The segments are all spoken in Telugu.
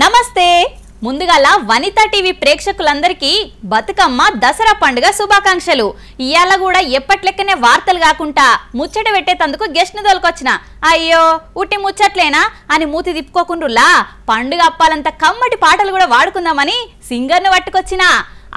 నమస్తే ముందుగాల వనితా టీవీ ప్రేక్షకులందరికీ బతుకమ్మ దసరా పండుగ శుభాకాంక్షలు. ఇయాల కూడా ఎప్పట్లెక్కనే వార్తలు కాకుండా ముచ్చట పెట్టేందుకు గెస్ట్ ని తోలుకొచ్చిన. అయ్యో ఉట్టి ముచ్చట్లేనా అని మూతి తిప్పుకోకుండ్రులా పండుగ అప్పాలంత కమ్మటి పాటలు కూడా వాడుకుందామని సింగర్ ను పట్టుకొచ్చిన.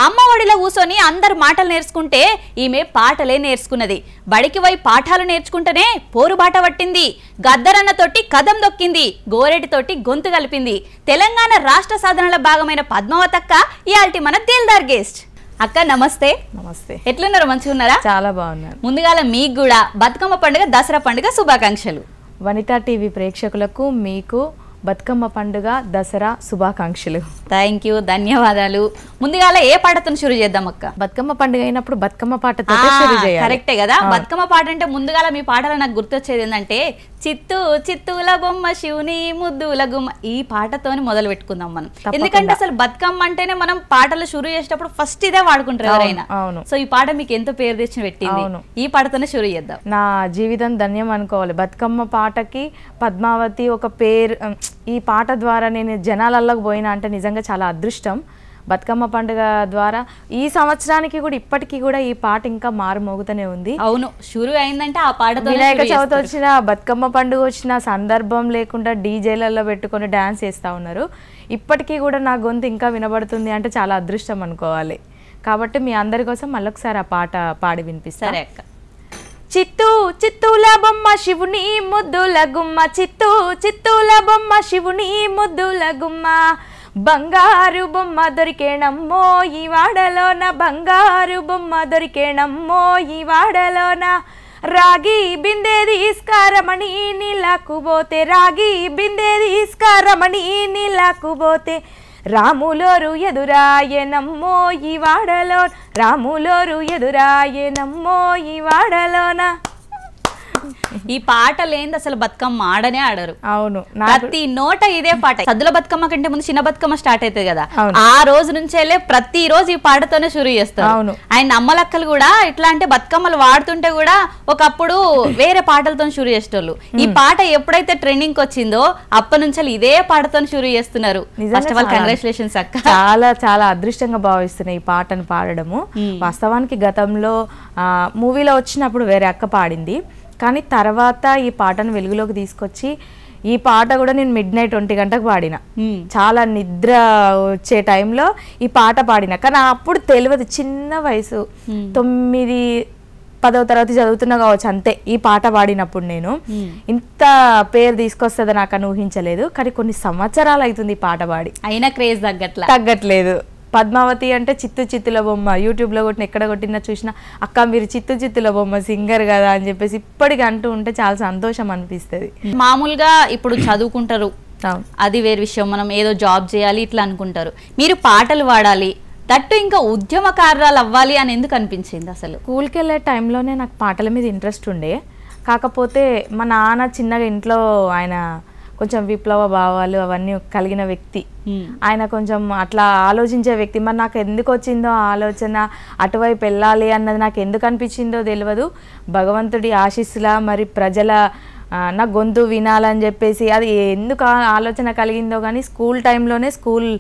అమ్మ ఒడిలో కూసోని అందరు మాటలు నేర్చుకుంటే ఈమె పాటలే నేర్చుకున్నది. బడికి పోయి పాఠాలు నేర్చుకుంటేనే పోరుబాట పట్టింది. గద్దరన్నతోటి కదం దొక్కింది, గోరెటితోటి గొంతు కలిపింది. తెలంగాణ రాష్ట్ర సాధనలో భాగమైన పద్మావతక్క ఇయాల్టి మన దిల్దార్ గెస్ట్. అక్క నమస్తే. నమస్తే. ఎట్లున్నారు? మంచిగా ఉన్నారా? చాలా బాగున్నారు. ముందుగాల మీకు కూడా బతుకమ్మ పండుగ దసరా పండుగ శుభాకాంక్షలు. వనితా టీవీ ప్రేక్షకులకు మీకు బతుకమ్మ పండుగ దసరా శుభాకాంక్షలు. థ్యాంక్ యూ, ధన్యవాదాలు. ముందుగాల ఏ పాటతో షురు చేద్దాం అక్క? బతుకమ్మ పండుగ అయినప్పుడు బతుకమ్మ పాటతో షురు చేయాలి. కరెక్టే కదా. బతుకమ్మ పాట అంటే ముందుగాల మీ పాటలో నాకు గుర్తొచ్చేది ఏంటంటే చిత్తూ చిత్తూల బొమ్మ శివుని ముద్దుల గుమ్మ, ఈ పాటతోని మొదలు పెట్టుకుందాం మనం. ఎందుకంటే అసలు బతుకమ్మ అంటేనే మనం పాటలు షురు చేసేటప్పుడు ఫస్ట్ ఇదే వాడుకుంటారు ఎవరైనా. సో ఈ పాట మీకు ఎంతో పేరు తెచ్చి పెట్టింది. ఈ పాటతోనే షురు చేద్దాం. నా జీవితం ధన్యం అనుకోవాలి. బతుకమ్మ పాటకి పద్మావతి ఒక పేరు. ఈ పాట ద్వారా నేను జనాలలోకి పోయినా అంటే నిజంగా చాలా అదృష్టం. బతుకమ్మ పండుగ ద్వారా ఈ సంవత్సరానికి కూడా ఇప్పటికీ కూడా ఈ పాట ఇంకా మారుమోగుతూనే ఉంది. అవును, షురు అయిందంటే ఆ పాటతో. వినాయక చవితి వచ్చిన, బతుకమ్మ పండుగ వచ్చిన సందర్భం లేకుండా డీజేలలో పెట్టుకొని డాన్స్ చేస్తూ ఉన్నారు. ఇప్పటికీ కూడా నా గొంతు ఇంకా వినబడుతుంది అంటే చాలా అదృష్టం అనుకోవాలి. కాబట్టి మీ అందరి కోసం మళ్ళొకసారి ఆ పాట పాడి వినిపిస్తారు. సరే అక్క. చిత్తూ చిత్తూల బొమ్మ శివుని ముద్దుల గుమ్మ, చిత్తూ చిత్తూల బొమ్మ శివుని ముద్దుల గుమ్మ, బంగారు బొమ్మ దొరికేనమ్మో ఈ వాడలోన, బంగారు బొమ్మ దొరికేనమ్మో ఈ వాడలోన, రాగి బిందె తీసుకారమణి నీళ్ళకు పోతే, రాగి బిందె తీసుకారమణి నీళ్ళకు పోతే, రాములోరు ఎదురాయనమ్మో ఈ వాడలో, రాములోరు ఎదురాయనమ్మో ఈ వాడలోన. ఈ పాట లేని అసలు బతుకమ్మ ఆడనే ఆడరు. అవును, ప్రతి నోట ఇదే పాట. సద్దుల బతుకమ్మ కంటే ముందు చిన్న బతుకమ్మ స్టార్ట్ అవుతుంది కదా, ఆ రోజు నుంచే ప్రతి రోజు ఈ పాటతోనే షురు చేస్తారు. అవును. ఆయన అమ్మలక్కలు కూడా ఇట్లా అంటే బతుకమ్మలు వాడుతుంటే కూడా ఒకప్పుడు వేరే పాటలతో షురు చేసేటోళ్ళు. ఈ పాట ఎప్పుడైతే ట్రెండింగ్ వచ్చిందో అప్పటి నుంచి ఇదే పాటతో షురు చేస్తున్నారు. ఫస్ట్ ఆఫ్ ఆల్ కంగ్రాచులేషన్స్ అక్క. చాలా చాలా అదృష్టంగా భావిస్తున్నాయి ఈ పాటను పాడడము. వాస్తవానికి గతంలో మూవీలో వచ్చినప్పుడు వేరే అక్క పాడింది, కానీ తర్వాత ఈ పాటను వెలుగులోకి తీసుకొచ్చి ఈ పాట కూడా నేను మిడ్-నైట్ 1 గంటకు పాడిన. చాలా నిద్ర వచ్చే టైంలో ఈ పాట పాడిన. కానీ అప్పుడు తెలియదు, చిన్న వయసు, 9-10వ తరగతి చదువుతున్నా కావచ్చు అంతే. ఈ పాట పాడినప్పుడు నేను ఇంత పేరు తీసుకొస్తుందని నాకు ఊహించలేదు. కానీ కొన్ని సంవత్సరాలు అవుతుంది ఈ పాట పాడి, అయినా క్రేజ్ తగ్గట్లేదు. పద్మావతి అంటే చిత్తు చిత్తుల బొమ్మ, యూట్యూబ్లో కొట్టిన ఎక్కడ కొట్టినా చూసినా అక్క మీరు చిత్తు చిత్తుల బొమ్మ సింగర్ కదా అని చెప్పేసి ఇప్పటికి అంటూ ఉంటే చాలా సంతోషం అనిపిస్తుంది. మామూలుగా ఇప్పుడు చదువుకుంటారు, అది వేరే విషయం. మనం ఏదో జాబ్ చేయాలి ఇట్లా అనుకుంటారు. మీరు పాటలు పాడాలి, తట్టు ఇంకా ఉద్యమకారురాలు అవ్వాలి అని ఎందుకు అనిపించింది? అసలు స్కూల్కి వెళ్ళే టైంలోనే నాకు పాటల మీద ఇంట్రెస్ట్ ఉండే. కాకపోతే మా నాన్న చిన్నగా ఇంట్లో ఆయన కొంచెం విప్లవ భావాలు అవన్నీ కలిగిన వ్యక్తి. ఆయన కొంచెం అట్లా ఆలోచించే వ్యక్తి. మరి నాకు ఎందుకు వచ్చిందో ఆలోచన అటువైపు వెళ్ళాలి అన్నది నాకు ఎందుకు అనిపించిందో తెలియదు. భగవంతుడి ఆశీస్సులా మరి ప్రజల నా గొంతు వినాలని చెప్పేసి అది ఎందుకు ఆలోచన కలిగిందో కానీ స్కూల్ టైంలోనే స్కూల్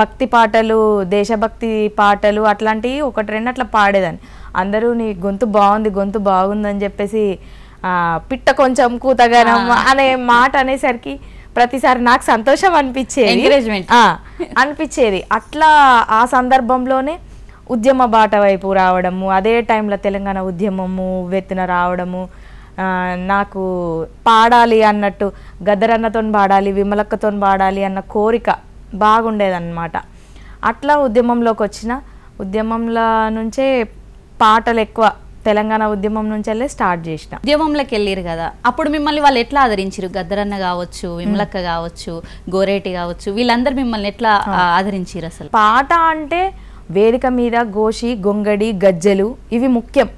భక్తి పాటలు, దేశభక్తి పాటలు అట్లాంటివి 1-2 అట్లా పాడేదాన్ని. అందరూ నీ గొంతు బాగుందని చెప్పేసి పిట్ట కొంచెం కూతగనం అనే మాట అనేసరికి ప్రతిసారి నాకు సంతోషం అనిపించేది. అట్లా ఆ సందర్భంలోనే ఉద్యమ బాట వైపు రావడము, అదే టైంలో తెలంగాణ ఉద్యమము వెత్తున రావడము, నాకు పాడాలి అన్నట్టు గద్దరన్నతో పాడాలి, విమలక్కతో పాడాలి అన్న కోరిక బాగుండేదన్నమాట. అట్లా ఉద్యమంలోకి వచ్చిన. ఉద్యమంలో నుంచే పాటలు ఎక్కువ తెలంగాణ ఉద్యమం నుంచి స్టార్ట్ చేసిన. ఉద్యమంలోకి వెళ్ళారు కదా, అప్పుడు మిమ్మల్ని వాళ్ళు ఎట్లా ఆదరించారు? గద్దరన్న కావచ్చు, విమలక్క కావచ్చు, గోరేటి కావచ్చు, వీళ్ళందరూ మిమ్మల్ని ఎట్లా ఆదరించారు? అసలు పాట అంటే వేదిక మీద గోషి, గొంగడి, గజ్జెలు ఇవి ముఖ్యం.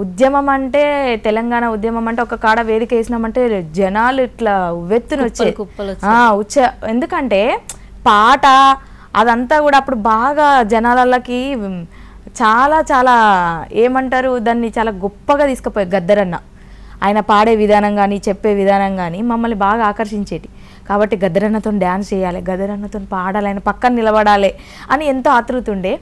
ఉద్యమం అంటే తెలంగాణ ఉద్యమం అంటే ఒక కాడ వేదిక వేసినామంటే జనాలు ఇట్లా ఉవ్వెత్తున వచ్చే. ఎందుకంటే పాట అదంతా కూడా అప్పుడు బాగా జనాలకి చాలా చాలా ఏమంటారు దాన్ని చాలా గొప్పగా తీసుకుపోయారు గద్దరన్న. ఆయన పాడే విధానం కానీ చెప్పే విధానం కానీ మమ్మల్ని బాగా ఆకర్షించేటి. కాబట్టి గద్దరన్నతో డ్యాన్స్ చేయాలి, గద్దరన్నతో పాడాలి, ఆయన పక్కన నిలబడాలి అని ఎంతో ఆతృతుండే.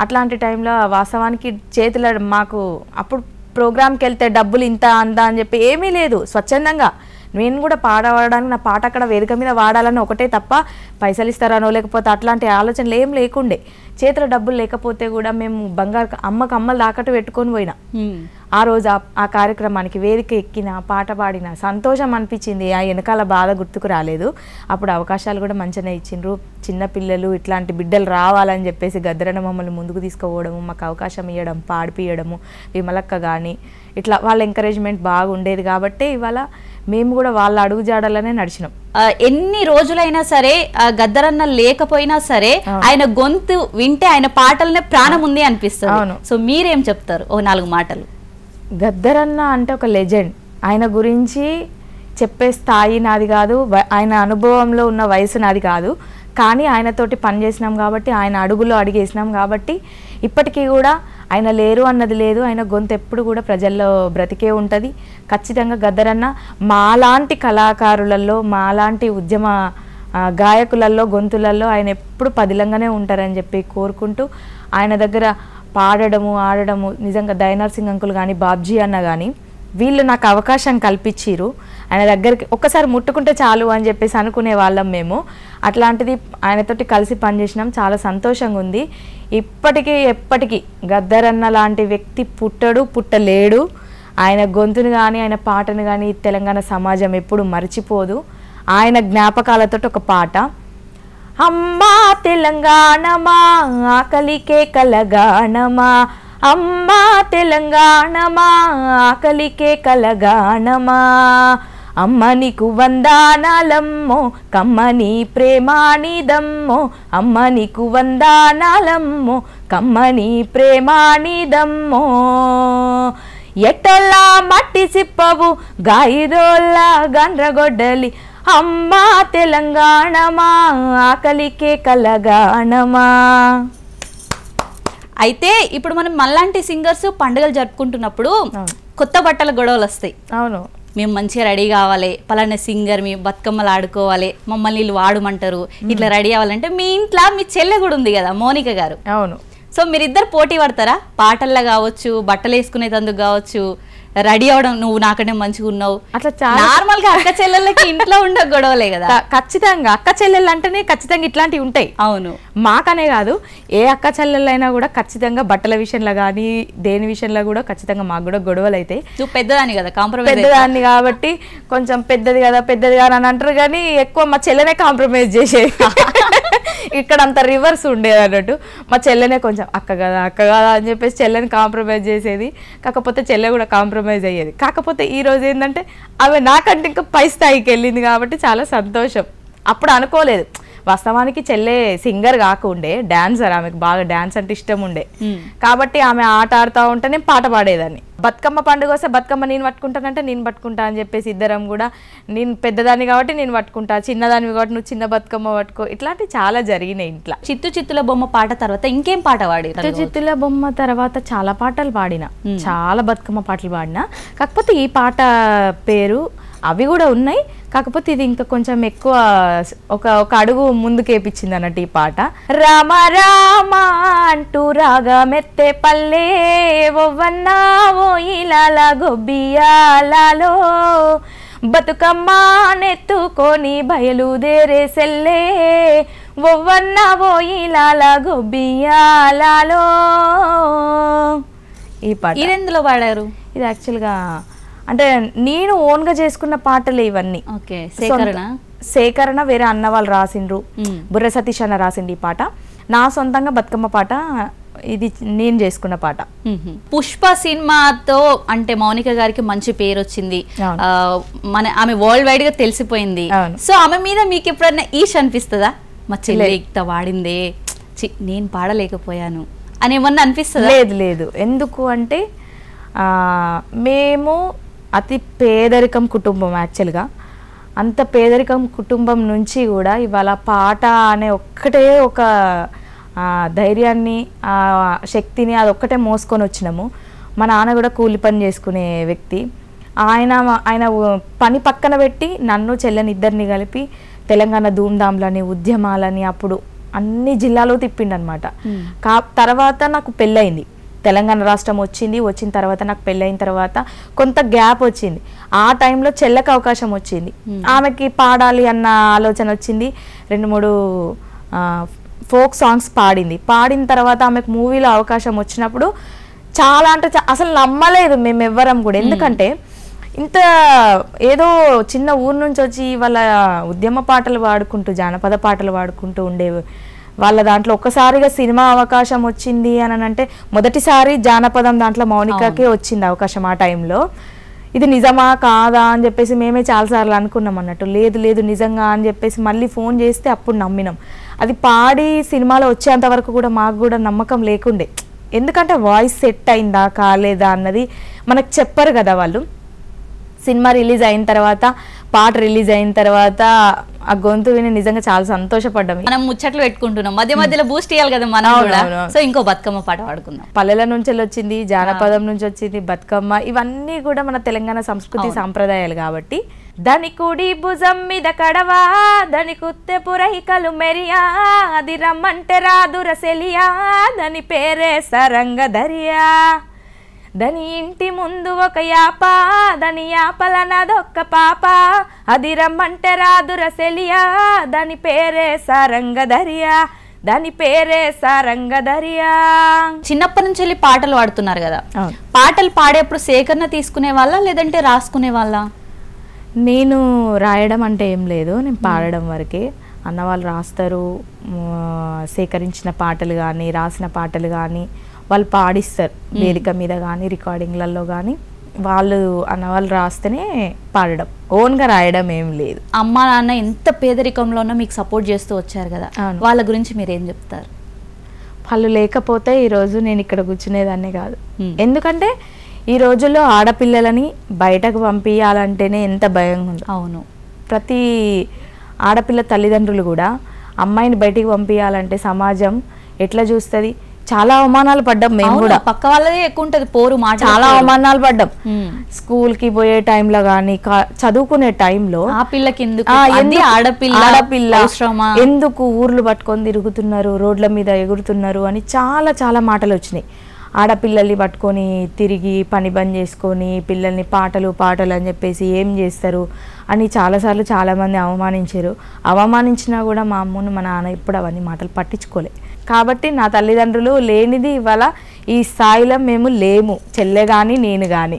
అట్లాంటి టైంలో వాస్తవానికి చేతుల మాకు అప్పుడు ప్రోగ్రామ్కి వెళ్తే డబ్బులు ఇంత అందా అని చెప్పి ఏమీ లేదు, స్వచ్ఛందంగా నేను కూడా పాడడానికి నా పాట అక్కడ వేదిక మీద వాడాలని ఒకటే తప్ప పైసలు ఇస్తారనో లేకపోతే అట్లాంటి ఆలోచనలు ఏం లేకుండే. చేతిలో డబ్బులు లేకపోతే కూడా మేము బంగారు అమ్మలు తాకట్టు పెట్టుకొని పోయినా. ఆ రోజు ఆ కార్యక్రమానికి వేదిక ఎక్కిన పాట పాడిన సంతోషం అనిపించింది. ఆ వెనకాల బాధ గుర్తుకు రాలేదు. అప్పుడు అవకాశాలు కూడా మంచిగానే ఇచ్చిండ్రు. చిన్నపిల్లలు ఇట్లాంటి బిడ్డలు రావాలని చెప్పేసి గద్దరన్న మమ్మల్ని ముందుకు తీసుకుపోవడము, మాకు అవకాశం ఇవ్వడం, పాడిపియడము, విమలక్క కానీ ఇట్లా వాళ్ళ ఎంకరేజ్మెంట్ బాగుండేది. కాబట్టి ఇవాళ మేము కూడా వాళ్ళ అడుగుజాడలనే నడిచినాం. ఎన్ని రోజులైనా సరే గద్దరన్న లేకపోయినా సరే ఆయన గొంతు వింటే ఆయన పాటలనే ప్రాణం ఉంది అనిపిస్తుంది. సో మీరేం చెప్తారు ఓ 4 మాటలు? గద్దరన్న అంటే ఒక లెజెండ్. ఆయన గురించి చెప్పే స్థాయి నాది కాదు, ఆయన అనుభవంలో ఉన్న వయసు నాది కాదు. కానీ ఆయనతోటి పనిచేసినాం కాబట్టి, ఆయన అడుగులో అడిగేసినాం కాబట్టి ఇప్పటికీ కూడా ఆయన లేరు అన్నది లేదు. ఆయన గొంతు ఎప్పుడు కూడా ప్రజల్లో బ్రతికే ఉంటుంది. ఖచ్చితంగా గద్దరన్న మాలాంటి కళాకారులలో, మాలాంటి ఉద్యమ గాయకులలో, గొంతులలో ఆయన ఎప్పుడు పదిలంగానే ఉంటారని చెప్పి కోరుకుంటూ, ఆయన దగ్గర పాడడము, ఆడడము నిజంగా దయనార్ సింగ్ అంకుల్ కానీ, బాబ్జీ అన్న కానీ వీళ్ళు నాకు అవకాశం కల్పించిరు. ఆయన దగ్గరికి ఒక్కసారి ముట్టుకుంటే చాలు అని చెప్పేసి అనుకునే వాళ్ళం మేము. అట్లాంటిది ఆయనతోటి కలిసి పనిచేసినాం, చాలా సంతోషంగా ఉంది. ఇప్పటికీ ఎప్పటికీ గద్దరన్న లాంటి వ్యక్తి పుట్టలేడు. ఆయన గొంతును కానీ ఆయన పాటను కానీ తెలంగాణ సమాజం ఎప్పుడు మర్చిపోదు. ఆయన జ్ఞాపకాలతో ఒక పాట, అమ్మా తెలంగాణమా ఆకలికే కలగాణమా, అమ్మా తెలంగాణమా ఆకలికే కలగాణమా, అమ్మ నీకు వందనాలమ్మో కమ్మని ప్రేమానిదమ్మో, అమ్మ నీకు వందనాలమ్మో కమ్మని ప్రేమానిదమ్మో, ఎట్టల్లా మట్టి సిప్పవు గాయిదోల్లా గండ్రగొడ్డలి, అమ్మా తెలంగాణమా ఆకలికే కలగాణమా. అయితే ఇప్పుడు మనం మళ్ళాంటి సింగర్స్ పండుగలు జరుపుకుంటున్నప్పుడు కొత్త బట్టల గొడవలు వస్తాయి. అవును, మేము మంచిగా రెడీ కావాలి, పలానా సింగర్ మీ బతుకమ్మలు ఆడుకోవాలి, మమ్మల్ని వీళ్ళు వాడమంటారు, ఇట్లా రెడీ అవ్వాలంటే మీ ఇంట్లో మీ చెల్లె కూడా ఉంది కదా మౌనిక గారు. అవును. సో మీరిద్దరు పోటీ పడతారా? పాటల్లో కావచ్చు, బట్టలు వేసుకునేందుకు కావచ్చు, రెడీ అవడం, నువ్వు నాకంటే మంచిగా ఉన్నావు, అట్లా నార్మల్ గా అక్క చెల్లెళ్ళకి ఇంట్లో ఉండే గొడవలే కదా. ఖచ్చితంగా అక్క చెల్లెళ్ళు అంటేనే ఖచ్చితంగా ఇట్లాంటివి ఉంటాయి. అవును, మాకనే కాదు, ఏ అక్క చెల్లెళ్ళైనా కూడా ఖచ్చితంగా బట్టల విషయంలో కానీ దేని విషయంలో కూడా ఖచ్చితంగా మాకు కూడా గొడవలు అవుతాయి. నువ్వు పెద్దదాన్ని కదా, కాంప్రమైజ్ పెద్దదాన్ని కాబట్టి కొంచెం పెద్దది కదా అని అంటారు, కానీ ఎక్కువ మా చెల్లెనే కాంప్రమైజ్ చేసేది. ఇక్కడ అంత రివర్స్ ఉండేది అన్నట్టు. మా చెల్లెనే కొంచెం అక్క కదా అని చెప్పేసి చెల్లెని కాంప్రమైజ్ చేసేది. కాకపోతే చెల్లె కూడా కాంప్రమైజ్ అయ్యేది. కాకపోతే ఈ రోజు ఏంటంటే ఆమె నాకంటే ఇంకా పై స్థాయికి వెళ్ళింది కాబట్టి చాలా సంతోషం. అప్పుడు అనుకోలేదు. వాస్తవానికి చెల్లె సింగర్ కాకుండే డాన్సర్, ఆమెకు బాగా డాన్స్ అంటే ఇష్టం ఉండే. కాబట్టి ఆమె ఆట ఆడుతూ ఉంటే నేను పాట పాడేదాన్ని. బతుకమ్మ పండుగ వస్తే బతుకమ్మ నేను పట్టుకుంటానంటే నేను పట్టుకుంటా అని చెప్పేసి ఇద్దరం కూడా, నేను పెద్దదాన్ని కాబట్టి నేను పట్టుకుంటా, చిన్నదాన్ని కాబట్టి నువ్వు చిన్న బతుకమ్మ పట్టుకో, ఇట్లాంటివి చాలా జరిగినాయి ఇంట్లో. చిత్తు చిత్తుల బొమ్మ పాట తర్వాత ఇంకేం పాట పాడి? చిత్తు చిత్తుల బొమ్మ తర్వాత చాలా పాటలు పాడిన, చాలా బతుకమ్మ పాటలు పాడిన. కాకపోతే ఈ పాట పేరు అవి కూడా ఉన్నాయి, కాకపోతే ఇది ఇంకా కొంచెం ఎక్కువ ఒక అడుగు ముందుకేపించింది అన్నట్టు ఈ పాట. రామ రామ అంటూ రాగమెత్తే పల్లె ఒవ్వన్నావో ఇలాల గొబ్బియాలలో, బతుకమ్మ నెత్తుకొని బయలుదేరే సెల్లే ఒవ్వన్నావో ఇలాల గొబ్బియాలలో. ఈ పాట ఇదెందులో పాడారు? ఇది యాక్చువల్గా అంటే నేను ఓన్గా చేసుకున్న పాటలే ఇవన్నీ. సేకరణ వేరే అన్న వాళ్ళు రాసిండ్రు, బుర్ర సతీష్ అన్న రాసిండు ఈ పాట. నా సొంతంగా బతుకమ్మ పాట ఇది నేను చేసుకున్న పాట. పుష్ప సినిమాతో అంటే మౌనిక గారికి మంచి పేరు వచ్చింది, ఆమె వరల్డ్ వైడ్ గా తెలిసిపోయింది. సో ఆమె మీద మీకు ఎప్పుడైనా ఈష్ అనిపిస్తుందా? మా చెల్లి ఇంత వాడిందే, నేను పాడలేకపోయాను అని ఏమన్నా అనిపిస్తుందా? లేదు. ఎందుకు అంటే మేము అతి పేదరికం కుటుంబం. యాక్చువల్గా అంత పేదరికం కుటుంబం నుంచి కూడా ఇవాళ పాట అనే ఒక్కటే ఒక ధైర్యాన్ని, శక్తిని అదొక్కటే మోసుకొని వచ్చినాము. మా నాన్న కూడా కూలి పని చేసుకునే వ్యక్తి. ఆయన పని పక్కన పెట్టి నన్ను చెల్లెని ఇద్దరిని కలిపి తెలంగాణ ధూమ్ధామ్లని ఉద్యమాలని అప్పుడు అన్ని జిల్లాలో తిప్పిండనమాట. తర్వాత నాకు పెళ్ళయింది, తెలంగాణ రాష్ట్రం వచ్చిన తర్వాత నాకు పెళ్ళైన తర్వాత కొంత గ్యాప్ వచ్చింది. ఆ టైంలో చెల్లెకి అవకాశం వచ్చింది, ఆమెకి పాడాలి అన్న ఆలోచన వచ్చింది. 2-3 ఫోక్ సాంగ్స్ పాడిన తర్వాత ఆమెకు మూవీలో అవకాశం వచ్చినప్పుడు చాలా అంటే అసలు నమ్మలేదు మేము ఎవ్వరం కూడా. ఎందుకంటే ఇంత ఏదో చిన్న ఊరు నుంచి వచ్చి వాళ్ళ ఉద్యమ పాటలు పాడుకుంటూ జానపద పాటలు పాడుకుంటూ ఉండేవి వాళ్ళ దాంట్లో ఒక్కసారిగా సినిమా అవకాశం వచ్చింది అని అంటే మొదటిసారి జానపదం దాంట్లో మౌనికకే వచ్చింది అవకాశం. ఆ టైంలో ఇది నిజమా కాదా అని చెప్పేసి మేమే చాలాసార్లు అనుకున్నాం అన్నట్టు. లేదు నిజంగా అని చెప్పేసి మళ్ళీ ఫోన్ చేస్తే అప్పుడు నమ్మినాం. అది పాడి సినిమాలో వచ్చేంత వరకు కూడా మాకు కూడా నమ్మకం లేకుండే, ఎందుకంటే వాయిస్ సెట్ అయిందా కాలేదా అన్నది మనకు చెప్పరు కదా వాళ్ళు. సినిమా రిలీజ్ అయిన తర్వాత పాట రిలీజ్ అయిన తర్వాత ఆ గొంతు విని నిజంగా చాలా సంతోషపడ్డాం. మనం ముచ్చట్లు పెట్టుకుంటున్నాం, మధ్యలో బూస్ట్ ఇవ్వాలి కదా మనం కూడా. సో ఇంకో బతుకమ్మ పాట పాడుకుందాం. పల్లెల నుంచి వచ్చింది, జానపదం నుంచి వచ్చింది బతుకమ్మ, ఇవన్నీ కూడా మన తెలంగాణ సంస్కృతి సాంప్రదాయాలు కాబట్టి. దాని కుడి భుజం మీద కడవా, దాని కుత్తె పురహికలు మెరియా, అది రమ్మంటే రాదుర సెలియా, దాని పేరే సరంగ దరియా, దాని ఇంటి ముందు ఒక యాప, దాని యాపల నాదొక్క పాప, అది రమ్మంటే రాదుర సెలియా, దాని పేరే సారంగధరియా, దాని పేరే సారంగధరియా. చిన్నప్పటి నుంచి వెళ్ళి పాటలు పాడుతున్నారు కదా, పాటలు పాడేప్పుడు సేకరణ తీసుకునే వాళ్ళ లేదంటే రాసుకునే వాళ్ళ? నేను రాయడం అంటే ఏం లేదు, నేను పాడడం వరకే. అన్న వాళ్ళు రాస్తారు, సేకరించిన పాటలు కానీ రాసిన పాటలు కానీ వాళ్ళు పాడిస్తారు వేదిక మీద కానీ రికార్డింగ్లలో కానీ. వాళ్ళు అన్నవాళ్ళు రాస్తేనే పాడడం, ఓన్గా రాయడం ఏం లేదు. అమ్మ నాన్న ఎంత పేదరికంలోనో మీకు సపోర్ట్ చేస్తూ వచ్చారు కదా, వాళ్ళ గురించి మీరు ఏం చెప్తారు? వాళ్ళు లేకపోతే ఈరోజు నేను ఇక్కడ కూర్చునేదాన్నే కాదు. ఎందుకంటే ఈ రోజుల్లో ఆడపిల్లలని బయటకు పంపించాలంటేనే ఎంత భయంగా ఉంది. అవును, ప్రతి ఆడపిల్ల తల్లిదండ్రులు కూడా అమ్మాయిని బయటికి పంపించాలంటే సమాజం ఎట్లా చూస్తుంది. చాలా అవమానాలు పడ్డాం మేము కూడా, పక్క వాళ్ళదే ఎక్కువ ఉంటది పోరు మాట, చాలా అవమానాలు పడ్డాం. స్కూల్ కి పోయే టైంలో కానీ చదువుకునే టైంలో ఆ పిల్లకి ఆడపిల్ల ఎందుకు ఊర్లు పట్టుకొని తిరుగుతున్నారు, రోడ్ల మీద ఎగురుతున్నారు అని చాలా చాలా మాటలు వచ్చినాయి. ఆడపిల్లల్ని పట్టుకొని తిరిగి పని బంద్ చేసుకొని పిల్లల్ని పాటలు అని చెప్పేసి ఏం చేస్తారు అని చాలాసార్లు చాలామంది అవమానించారు. అవమానించినా కూడా మా అమ్మను మా నాన్న ఎప్పుడు అవన్నీ మాటలు పట్టించుకోలే. కాబట్టి నా తల్లిదండ్రులు లేనిది ఇవాళ ఈ స్థాయిలో మేము లేము, చెల్లె కానీ నేను కానీ.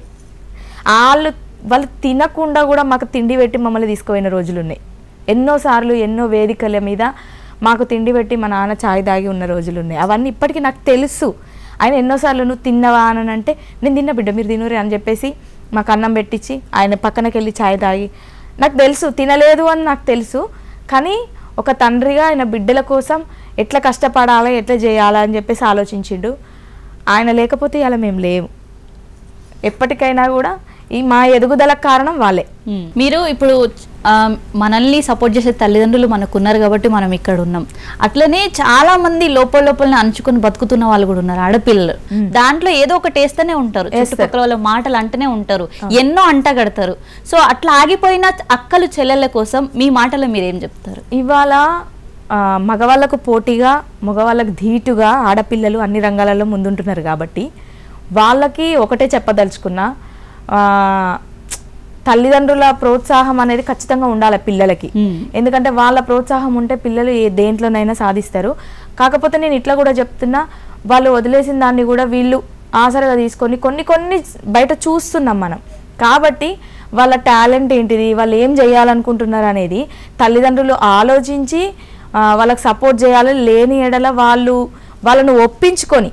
వాళ్ళు తినకుండా కూడా మాకు తిండి పెట్టి మమ్మల్ని తీసుకుపోయిన రోజులు ఉన్నాయి. ఎన్నోసార్లు ఎన్నో వేదికల మీద మాకు తిండి పెట్టి మా నాన్న ఛాయ్ తాగి ఉన్న రోజులు ఉన్నాయి. అవన్నీ ఇప్పటికీ నాకు తెలుసు. ఆయన ఎన్నోసార్లు నువ్వు తిన్నవా అని అంటే నేను తిన్న బిడ్డ మీరు తినరే అని చెప్పేసి మాకు అన్నం పెట్టించి ఆయన పక్కనకి వెళ్ళి ఛాయ్ తాగి, నాకు తెలుసు తినలేదు అని నాకు తెలుసు. కానీ ఒక తండ్రిగా ఆయన బిడ్డల కోసం ఎట్లా కష్టపడాలి ఎట్లా చేయాలి అని చెప్పేసి ఆలోచించిండు. ఆయన లేకపోతే ఇలా మేము లేము. ఎప్పటికైనా కూడా ఈ మా ఎదుగుదలకు కారణం వాళ్ళే. మీరు ఇప్పుడు మనల్ని సపోర్ట్ చేసే తల్లిదండ్రులు మనకున్నారు కాబట్టి మనం ఇక్కడ ఉన్నాం. అట్లనే చాలా మంది లోపల అంచుకొని బతుకుతున్న వాళ్ళు కూడా ఉన్నారు, ఆడపిల్లలు. దాంట్లో ఏదో ఒకటి వేస్తూనే ఉంటారు, చుట్టుపక్కల వాళ్ళ మాటలు అంటూనే ఉంటారు, ఎన్నో అంటగడతారు. సో అట్లా ఆగిపోయిన అక్కలు చెల్లెళ్ళ కోసం మీ మాటలో మీరేం చెప్తారు? ఇవాళ మగవాళ్ళకు పోటీగా మగవాళ్ళకు ధీటుగా ఆడపిల్లలు అన్ని రంగాలలో ముందుంటున్నారు కాబట్టి వాళ్ళకి ఒకటే చెప్పదలుచుకున్నా, తల్లిదండ్రుల ప్రోత్సాహం అనేది ఖచ్చితంగా ఉండాలి పిల్లలకి. ఎందుకంటే వాళ్ళ ప్రోత్సాహం ఉంటే పిల్లలు దేంట్లోనైనా సాధిస్తారు. కాకపోతే నేను ఇట్లా కూడా చెప్తున్నా, వాళ్ళు వదిలేసిన దాన్ని కూడా వీళ్ళు ఆసరగా తీసుకొని కొన్ని బయట చూస్తున్నాం మనం. కాబట్టి వాళ్ళ టాలెంట్ ఏంటిది, వాళ్ళు ఏం చేయాలనుకుంటున్నారు అనేది తల్లిదండ్రులు ఆలోచించి వాళ్ళకి సపోర్ట్ చేయాలి. లేని ఎడల వాళ్ళను ఒప్పించుకొని,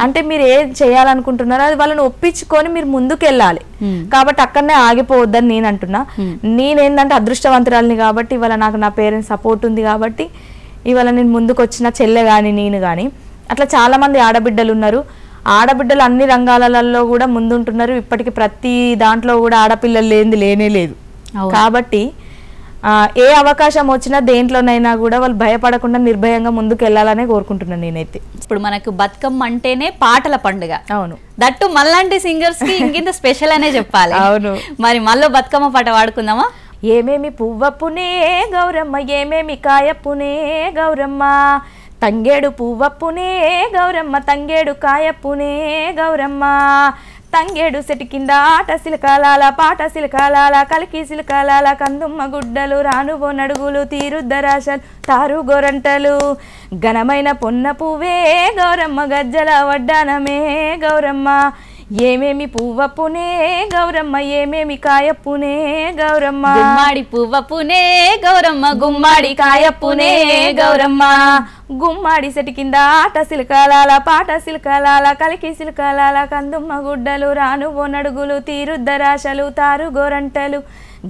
అంటే మీరు ఏం చేయాలనుకుంటున్నారో అది వాళ్ళని ఒప్పించుకొని మీరు ముందుకు వెళ్ళాలి. కాబట్టి అక్కడనే ఆగిపోవద్దని నేను అంటున్నా. నేనేందంటే అదృష్టవంతురాలిని కాబట్టి ఇవాళ నాకు నా పేరెంట్స్ సపోర్ట్ ఉంది కాబట్టి ఇవాళ నేను ముందుకు వచ్చిన చెల్లె కానీ నేను కానీ అట్లా చాలా మంది ఆడబిడ్డలు ఉన్నారు. ఆడబిడ్డలు అన్ని రంగాలలో కూడా ముందుంటున్నారు. ఇప్పటికి ప్రతి దాంట్లో కూడా ఆడపిల్లలు లేనే లేదు. కాబట్టి ఏ అవకాశం వచ్చినా దేంట్లోనైనా కూడా వాళ్ళు భయపడకుండా నిర్భయంగా ముందుకు వెళ్ళాలనే కోరుకుంటున్నాను నేనైతే. ఇప్పుడు మనకు బతుకమ్మ అంటేనే పాటల పండుగ. అవును, దట్టు మళ్ళంటి సింగర్స్ కి ఇంకింత స్పెషల్ అనే చెప్పాలి. అవును, మరి మళ్ళీ బతుకమ్మ పాట పాడుకుందామా? ఏమేమి పువ్వప్పునే గౌరమ్మ ఏమేమి కాయప్పునే గౌరమ్మ తంగేడు పువ్వప్పునే గౌరమ్మ తంగేడు కాయప్పునే గౌరమ్మ తంగేడు సెటి కింద ఆట సిలకాలాల పాట సిలకాలాల కలికి సిలకాలాల కందుమ్మ గుడ్డలు రానువో నడుగులు తీరుద్దరాశలు తారు గోరంటలు ఘనమైన పొన్న పువ్వే గౌరమ్మ గజ్జల వడ్డానమే గౌరమ్మ ఏమేమి పువ్వప్పునే గౌరమ్మ ఏమేమి కాయప్పునే గౌరమ్మ గుమ్మాడి పువ్వప్పునే గౌరమ్మ గుమ్మాడి కాయప్పునే గౌరమ్మ గుమ్మాడి సెటి కింద ఆట సిలకాలాల పాట సిలకాలాల కలికి సిలకాలాల కందుమ్మ గుడ్డలు రానువో నడుగులు తీరుద్దరాశలు తారు గోరంటలు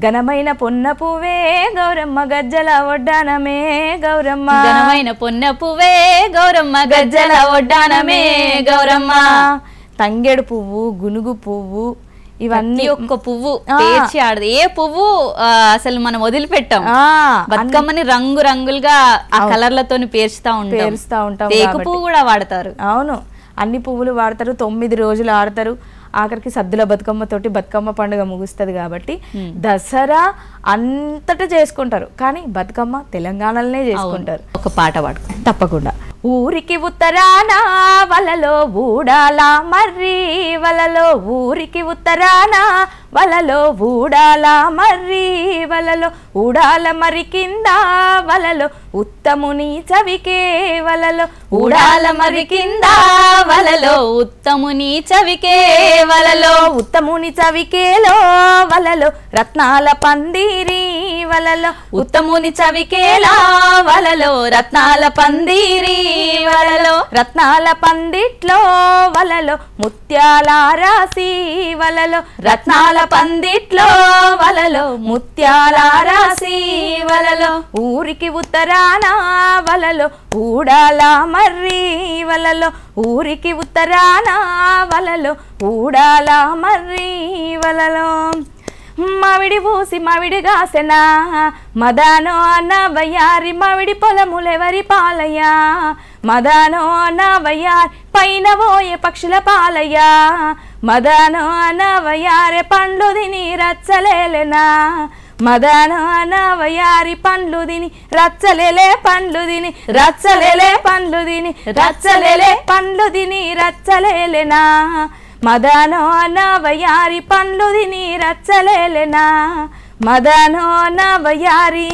ఘనమైన పొన్న పువ్వే గౌరమ్మ గజ్జల వడ్డానమే గౌరమ్మ ఘనమైన పొన్న పువ్వే గౌరమ్మ గజ్జల వడ్డానమే గౌరమ్మ తంగేడు పువ్వు గునుగు పువ్వు ఇవన్నీ ఒక్క పువ్వు పేర్చి ఆడదు ఏ పువ్వు అసలు మనం వదిలిపెట్టాం బతుకమ్మని రంగు రంగులుగా ఆ కలర్లతోని పేర్చుతా ఉంటాం తేకు పువ్వు కూడా వాడతారు అవును అన్ని పువ్వులు వాడతారు 9 రోజులు ఆడతారు ఆఖరికి సద్దుల బతుకమ్మ తోటి బతుకమ్మ పండుగ ముగుస్తుంది కాబట్టి దసరా అంతటా చేసుకుంటారు కానీ బతుకమ్మ తెలంగాణలోనే చేసుకుంటారు ఒక పాట పాడు తప్పకుండా ఊరికి ఉత్తరాన వలలో ఊడాల మర్రి వలలో ఊరికి ఉత్తరాన వలలో ఊడాల మర్రి వలలో ఊడాల మరి కింద వలలో ఉత్తముని చవికే వలలో ఊడాల మరి కింద వలలో ఉత్తముని చవికే వలలో ఉత్తముని చవికేలో వలలో రత్నాల పందిరి వలలో ఉత్తముని చవికేలా వలలో రత్నాల పందిరి వలలో రత్నాల పందిట్లో వలలో ముత్యాల రాసి వలలో రత్నాల పందిట్లో వలలో ముత్యాల రాసి వలలో ఊరికి ఉత్తరాన వలలో ఊడాల మర్రి వలలో ఊరికి ఉత్తరాన వలలో ఊడాల మర్రి వలలో మావిడి పూసి మావిడి గాసెనా మదానో అన్న వయ్యారి మావిడి పొలములెవరి పాలయ్యా మదానో అన్న వయ్యారి పైన పోయే పక్షుల పాలయ్యా మదానో అన్న వయ్యారే పండ్లు తిని రచ్చలేనా మదానో అన్న వయ్యారి పండ్లు తిని రచ్చలేలే పండ్లు తిని రచ్చలేలే పండ్లు తిని రచ్చలేలే పండ్లు తిని రచ్చలేనా మదనో నవయారి పండ్లు తిని రచ్చలేనా మదనో నవయారి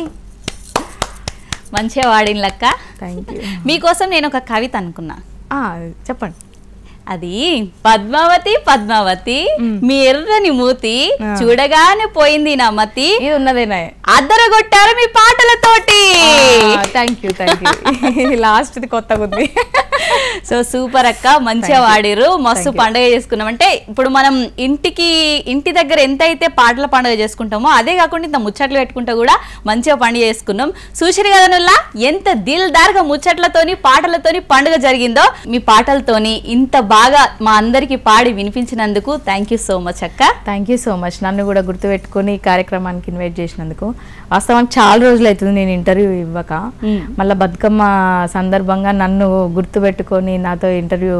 మంచిగా వాడిన లెక్క థ్యాంక్ యూ మీకోసం నేను ఒక కవిత అనుకున్నా చెప్పండి అది పద్మావతి పద్మావతి మీ ఎర్రని మూతి చూడగానే పోయింది నా మతి ఇది ఉన్నదేనా అద్దరగొట్టారు మీ పాటలతోటి థ్యాంక్ యూ లాస్ట్ ది కొత్తగా ఉంది సో సూపర్ అక్క మంచిగా వాడిరు మస్తు పండుగ చేసుకున్నాం అంటే ఇప్పుడు మనం ఇంటి దగ్గర ఎంత అయితే పాటల పండుగ చేసుకుంటామో అదే కాకుండా ఇంత ముచ్చట్లు పెట్టుకుంటా కూడా మంచిగా పండుగ చేసుకున్నాం చూసిరు కదనుల్లా ఎంత దిల్ దార్గా ముచ్చట్లతోని పాటలతోని పండుగ జరిగిందో మీ పాటలతోని ఇంత బాగా మా అందరికి పాడి వినిపించినందుకు థ్యాంక్ యూ సో మచ్ అక్క థ్యాంక్ యూ సో మచ్ నన్ను కూడా గుర్తుపెట్టుకుని ఈ కార్యక్రమానికి ఇన్వైట్ చేసినందుకు వాస్తవానికి చాలా రోజులు అవుతుంది నేను ఇంటర్వ్యూ ఇవ్వక మళ్ళీ బతుకమ్మ సందర్భంగా నన్ను గుర్తుపెట్టుకొని నాతో ఇంటర్వ్యూ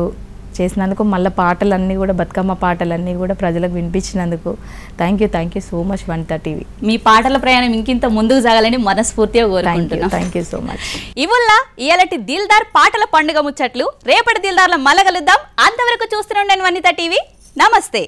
చేసినందుకు మళ్ళీ పాటలన్నీ కూడా బతుకమ్మ పాటలన్నీ కూడా ప్రజలకు వినిపించినందుకు thank you so much Vanitha TV మీ పాటల ప్రయాణం ఇంకింత ముందుకు సాగాలని మనస్ఫూర్తిగా కోరుకుంటున్నాను థ్యాంక్ యూ సో మచ్ ఇవల్ల ఇయాలటి దిల్దార్ పాటల పండుగ ముచ్చట్లు రేపటి దిల్దార్ల మళ్ళీ కలుద్దాం అంతవరకు చూస్తూనే ఉండండి వనిత టీవీ నమస్తే.